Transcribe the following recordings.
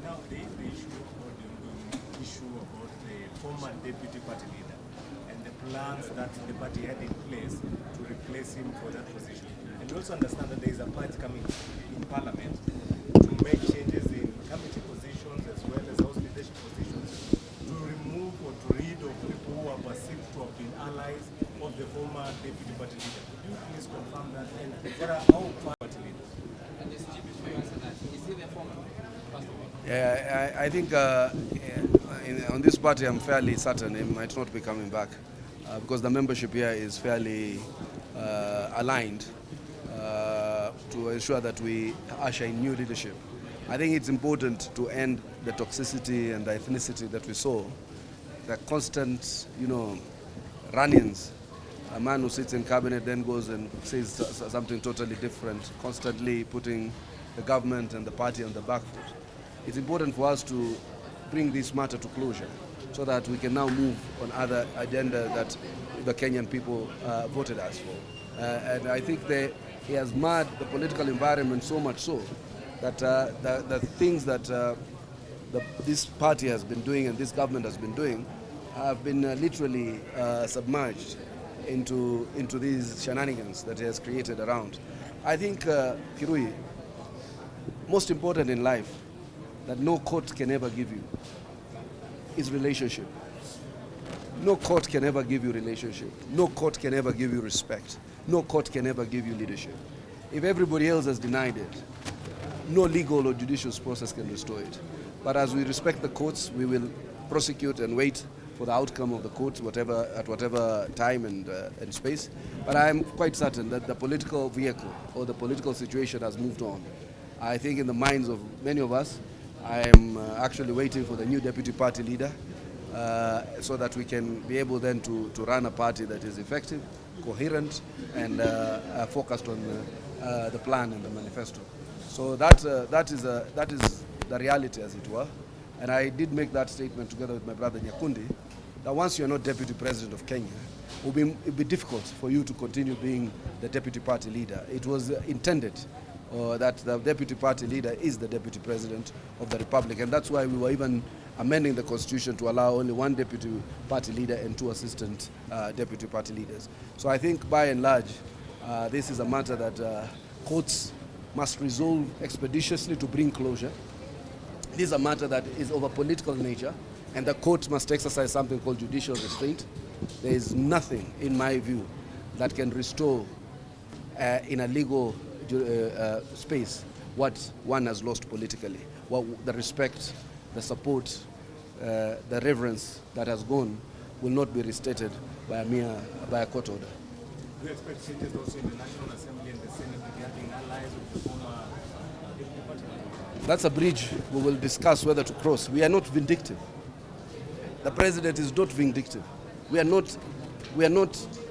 Now, there is the issue about the former deputy party leader and the plans that the party had in place to replace him for that position. And we also understand that there is a party coming in parliament to make changes in committee positions as well as House leadership positions to remove or to rid of people who are perceived to have been allies of the former deputy party leader. Could you please confirm that? And what are our party leaders? And this chief, before you answer that, is he the former? Yeah, I think on this party I'm fairly certain he might not be coming back because the membership here is fairly aligned to ensure that we usher in new leadership. I think it's important to end the toxicity and the ethnicity that we saw, the constant, run-ins. A man who sits in cabinet then goes and says something totally different, constantly putting the government and the party on the back foot. It's important for us to bring this matter to closure so that we can now move on other agenda that the Kenyan people voted us for. And I think he has marred the political environment so much so that the things that this party has been doing and this government has been doing have been literally submerged into these shenanigans that he has created around. I think, Kirui, most important in life that no court can ever give you is relationship. No court can ever give you relationship. No court can ever give you respect. No court can ever give you leadership. If everybody else has denied it, no legal or judicial process can restore it. But as we respect the courts, we will prosecute and wait for the outcome of the court, at whatever time and space. But I am quite certain that the political vehicle or the political situation has moved on. I think in the minds of many of us, I am actually waiting for the new deputy party leader so that we can be able then to run a party that is effective, coherent, and focused on the plan and the manifesto. So that is the reality, as it were. And I did make that statement together with my brother Nyakundi, that once you're not deputy president of Kenya, it will be difficult for you to continue being the deputy party leader. It was intended that the deputy party leader is the deputy president of the republic, and that's why we were even amending the constitution to allow only one deputy party leader and two assistant deputy party leaders. So I think by and large, this is a matter that courts must resolve expeditiously to bring closure. This is a matter that is of a political nature, and the court must exercise something called judicial restraint. There is nothing, in my view, that can restore in a legal space what one has lost politically. The respect, the support, the reverence that has gone will not be restated by a court order. Do you expect changes also in the National Assembly and the Senate regarding allies of the former deputy party leader? That's a bridge we will discuss whether to cross. We are not vindictive. The president is not vindictive. We are not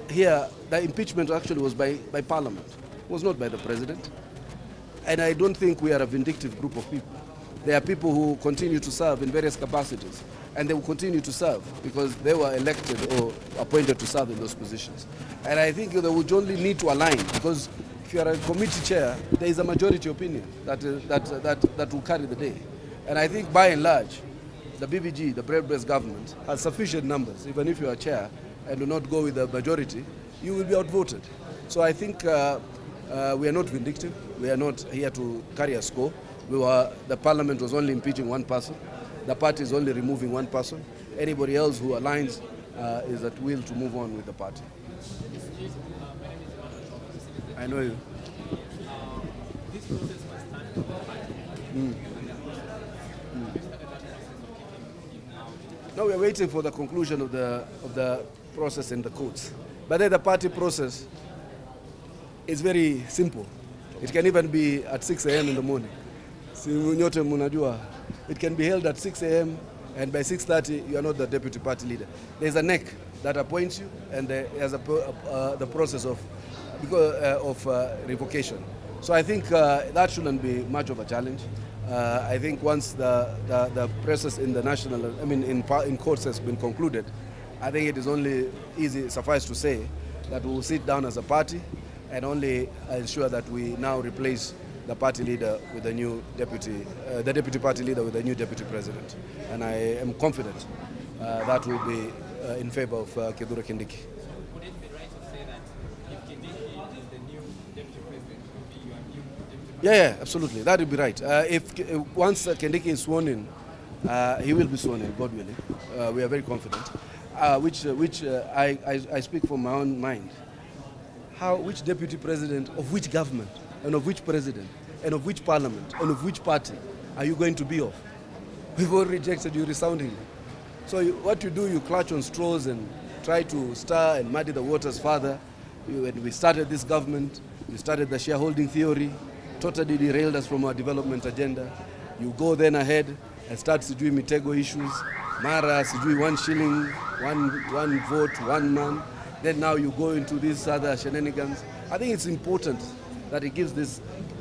here. The impeachment actually was by Parliament. It was not by the president. And I don't think we are a vindictive group of people. There are people who continue to serve in various capacities, and they will continue to serve because they were elected or appointed to serve in those positions. And I think they would only need to align, because if you are a committee chair, there is a majority opinion that will carry the day. And I think by and large, the BBG, the broad-based government, has sufficient numbers. Even if you are chair and do not go with the majority, you will be outvoted. So I think we are not vindictive. We are not here to carry a score. The parliament was only impeaching one person. The party is only removing one person. Anybody else who aligns is at will to move on with the party. I know you. This process must stand for the party. No, we are waiting for the conclusion of the process in the courts. But then the party process is very simple. It can even be at 6 a.m. in the morning. It can be held at 6 a.m. and by 6:30 you are not the deputy party leader. There's a NEC that appoints you, and there's the process of revocation. So I think that shouldn't be much of a challenge. I think once the process in the in courts has been concluded, I think it is only suffice to say that we will sit down as a party and only ensure that we now replace the party leader with the new deputy, the deputy party leader with the new deputy president. And I am confident that will be in favor of Kithure Kindiki. Would it be right to say that if Kindiki is the new deputy president, it will be your new deputy president? Yeah, absolutely. That would be right. Once Kindiki is sworn in, he will be sworn in, God willing. We are very confident. I speak from my own mind. Which deputy president of which government and of which president and of which parliament and of which party are you going to be of? We've all rejected you resoundingly. So what you do, you clutch on straws and try to stir and muddy the waters further. When we started this government, we started the shareholding theory, totally derailed us from our development agenda. You go then ahead and start sijui mitego issues, mara sijui 1 shilling, one vote, 1 man. Then now you go into these other shenanigans. I think it's important that he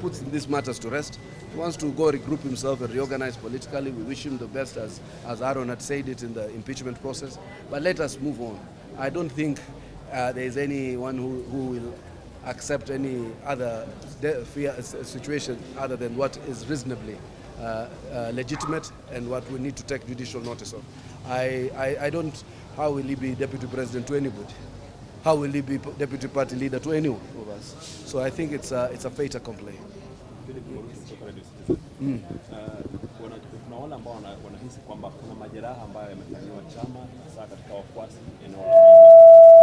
puts these matters to rest. He wants to go regroup himself and reorganize politically. We wish him the best, as Aaron had said it in the impeachment process. But let us move on. I don't think there is anyone who will accept any other situation other than what is reasonably legitimate and what we need to take judicial notice of. How will he be deputy president to anybody? How will he be deputy party leader to anyone of us? So I think it's a fait accompli. Kuna wale ambao wanahisi kwamba kuna majeraha ambayo yamefanyiwa chama hasa katika wafuasi eneo la Mlima.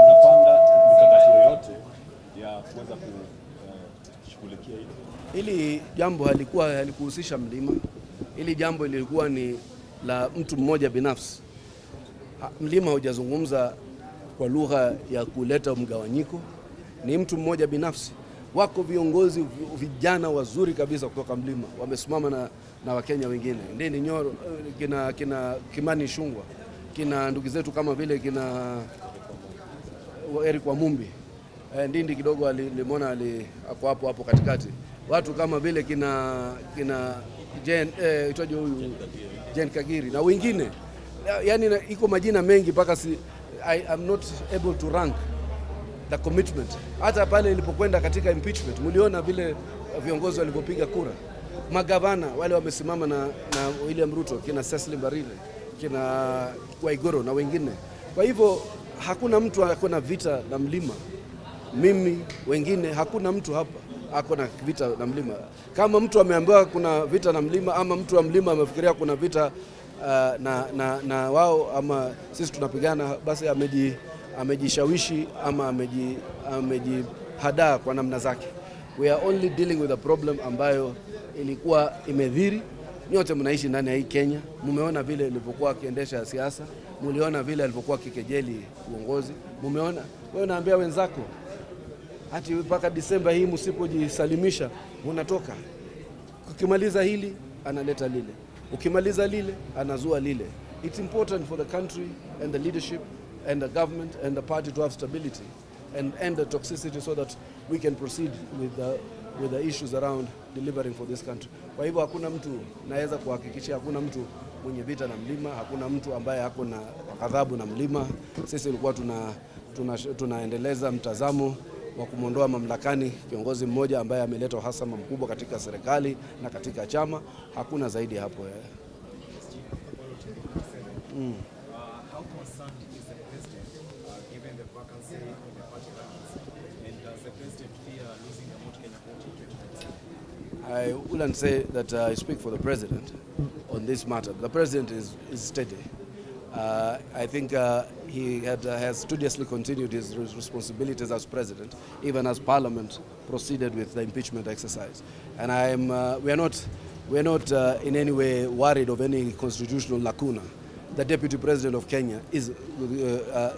Mnapanga mikakati yoyote ya kuweza kushughulikia hilo? Hili jambo halikuhusisha Mlima. Hili jambo lilikuwa ni la mtu mmoja binafsi. Mlima hujazungumza kwa lugha ya kuleta mgawanyiko, ni mtu mmoja binafsi. Wako viongozi vijana wazuri kabisa kutoka Mlima wamesimama na Wakenya wengine. Ndini Nyoro, kina Kimani Ichung'wah, kina ndugu zetu kama vile kina Eric Wamumbi. Ndindi kidogo limeona ako hapo katikati. Watu kama vile kina Jen Kagiri na wengine. Yani iko majina mengi mpaka I am not able to rank the commitment. Hata pale ilipokwenda katika impeachment, mliona vile viongozi walivyopiga kura. Magavana wale wamesimama na William Ruto, kina Cecily Mbarire, kina Waiguru na wengine. Kwa hivyo hakuna mtu akona vita na Mlima. Mimi wengine, hakuna mtu hapa akona vita na Mlima. Kama mtu ameambiwa kuna vita na Mlima, ama mtu wa Mlima amefikiria kuna vita na wao ama sisi tunapigana, basi amejishawishi ama amejihadaa kwa namna zake. We are only dealing with a problem ambayo ilikuwa imedhiri. Nyote mnaishi ndani ya hii Kenya, mumeona vile ilivyokuwa akiendesha siasa, muliona vile alivyokuwa kikejeli uongozi, mumeona. Wewe unaambia wenzako hati mpaka Disemba hii msipojisalimisha mnatoka. Ukimaliza hili analeta lile, ukimaliza lile anazua lile. It's important for the country and the leadership and the government and the party to have stability and end the toxicity so that we can proceed with the issues around delivering for this country. Kwa hivyo hakuna mtu, naweza kuhakikisha hakuna mtu mwenye vita na Mlima, hakuna mtu ambaye hako na ghadhabu na Mlima. Sisi tulikuwa tunaendeleza mtazamo wa kumondoa mamlakani kiongozi mmoja ambaye ameleta uhasama mkubwa katika serikali na katika chama. Hakuna zaidi hapo. How concerned is the president given the vacancy in the party ranks, and does the president fear losing the Mount Kenya vote in 2027? I wouldn't say that I speak for the president on this matter. The president is steady. I think he has studiously continued his responsibilities as president, even as Parliament proceeded with the impeachment exercise. And we are not in any way worried of any constitutional lacuna. The Deputy President of Kenya is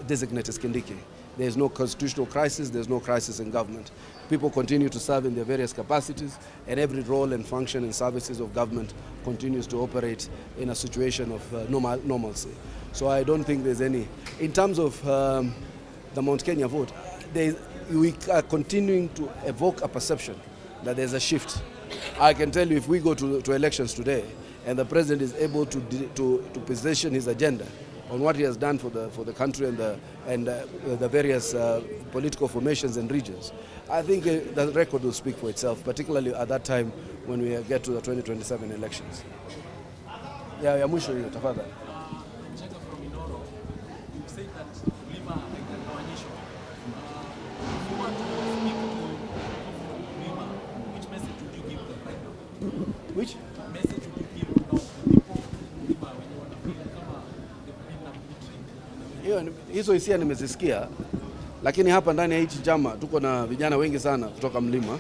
designated as Kindiki. There is no constitutional crisis, there is no crisis in government. People continue to serve in their various capacities, and every role and function and services of government continues to operate in a situation of normalcy. So I don't think there's any. In terms of the Mount Kenya vote, we are continuing to evoke a perception that there's a shift. I can tell you, if we go to elections today and the president is able to position his agenda on what he has done for the country and the various political formations and regions, I think the record will speak for itself, particularly at that time when we get to the 2027 elections. Ya mwisho hiyo tafadhali. Checker from Inoro, you said that Mlima haitagawanyishwa. You want to speak to Mlima, which message would you give them right now? Which Message would you give now to people Mlima when you want to feel kama they've been betrayed? hizo hisia nimezisikia, lakini hapa ndani ya hichi chama tuko na vijana wengi sana kutoka Mlima,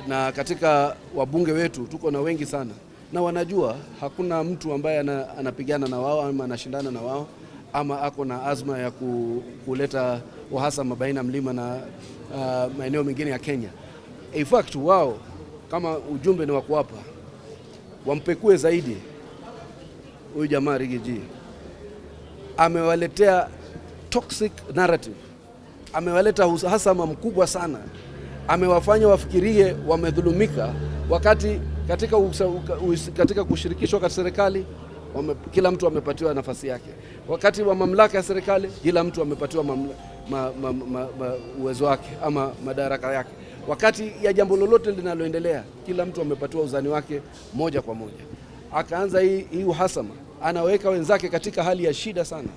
na katika wabunge wetu tuko na wengi sana, na wanajua hakuna mtu ambaye anapigana na wao ama anashindana na wao ama ako na azma ya kuleta uhasama baina Mlima na maeneo mengine ya Kenya. In fact, wao kama ujumbe ni wa kuwapa, wampekue zaidi huyu jamaa Rigiji. Amewaletea toxic narrative, amewaleta uhasama mkubwa sana, amewafanya wafikirie wamedhulumika, wakati katika kushirikishwa katika serikali kila mtu amepatiwa nafasi yake, wakati wa mamlaka ya serikali kila mtu amepatiwa uwezo wake ama madaraka yake, wakati ya jambo lolote linaloendelea kila mtu amepatiwa uzani wake moja kwa moja. Akaanza hii uhasama, anaweka wenzake katika hali ya shida sana.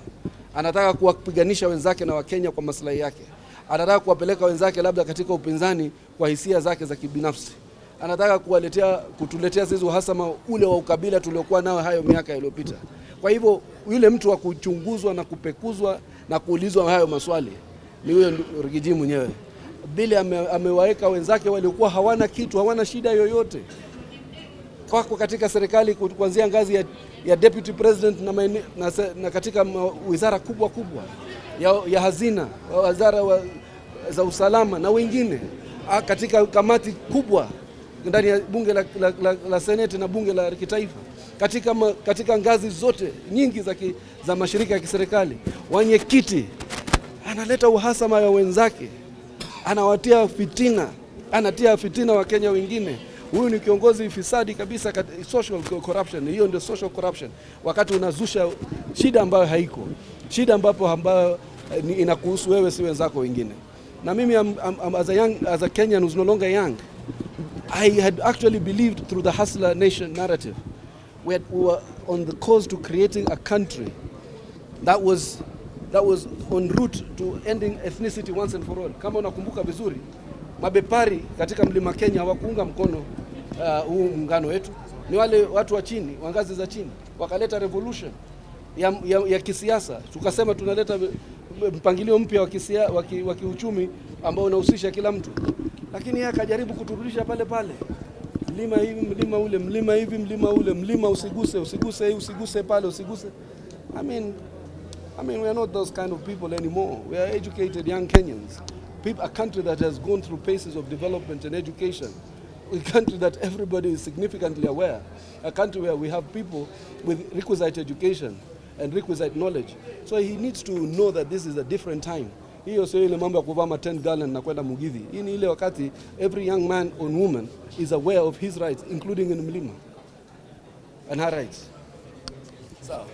Anataka kuwapiganisha wenzake na Wakenya kwa maslahi yake. Anataka kuwapeleka wenzake labda katika upinzani kwa hisia zake za kibinafsi. Anataka kutuletea sisi uhasama ule wa ukabila tuliokuwa nao hayo miaka iliyopita. Kwa hivyo yule mtu wa kuchunguzwa na kupekuzwa na kuulizwa hayo maswali ni huyo Rigiji mwenyewe. Bila amewaweka wenzake waliokuwa hawana kitu, hawana shida yoyote kwako katika serikali, kuanzia ngazi ya deputy president na katika wizara kubwa ya hazina, wizara za usalama na wengine, katika kamati kubwa ndani ya bunge la seneti na bunge la kitaifa, katika ngazi zote nyingi za mashirika ya kiserikali, wenyekiti. Analeta uhasama ya wenzake, anawatia fitina, anatia fitina wa Kenya wengine. Huyu ni kiongozi fisadi kabisa, social corruption. Hiyo ndio social corruption, wakati unazusha shida ambayo haiko, shida ambayo inakuhusu wewe, si wenzako wengine. Na mimi as a Kenyan who's no longer young, I had actually believed through the Hustler Nation narrative we were on the course to creating a country that was en route to ending ethnicity once and for all. Kama unakumbuka vizuri, mabepari katika Mlima Kenya hawakuunga mkono huu muungano wetu. Ni wale watu wa chini, wa ngazi za chini, wakaleta revolution ya kisiasa. Tukasema tunaleta mpangilio mpya wa kiuchumi ambao unahusisha kila mtu. Lakini yeye akajaribu kuturudisha pale pale. Mlima hivi, mlima ule, mlima hivi, mlima ule, mlima usiguse hii, usiguse pale, usiguse. I mean we are not those kind of people anymore. We are educated young Kenyans. A country that has gone through paces of development and education. A country that everybody is significantly aware. A country where we have people with requisite education and requisite knowledge. So he needs to know that this is a different time. Hiyo sio ile mambo ya kuvaa 10 gallon na kwenda Mugithi. Hii ni ile wakati every young man or woman is aware of his rights, including in Mlima, and her rights. So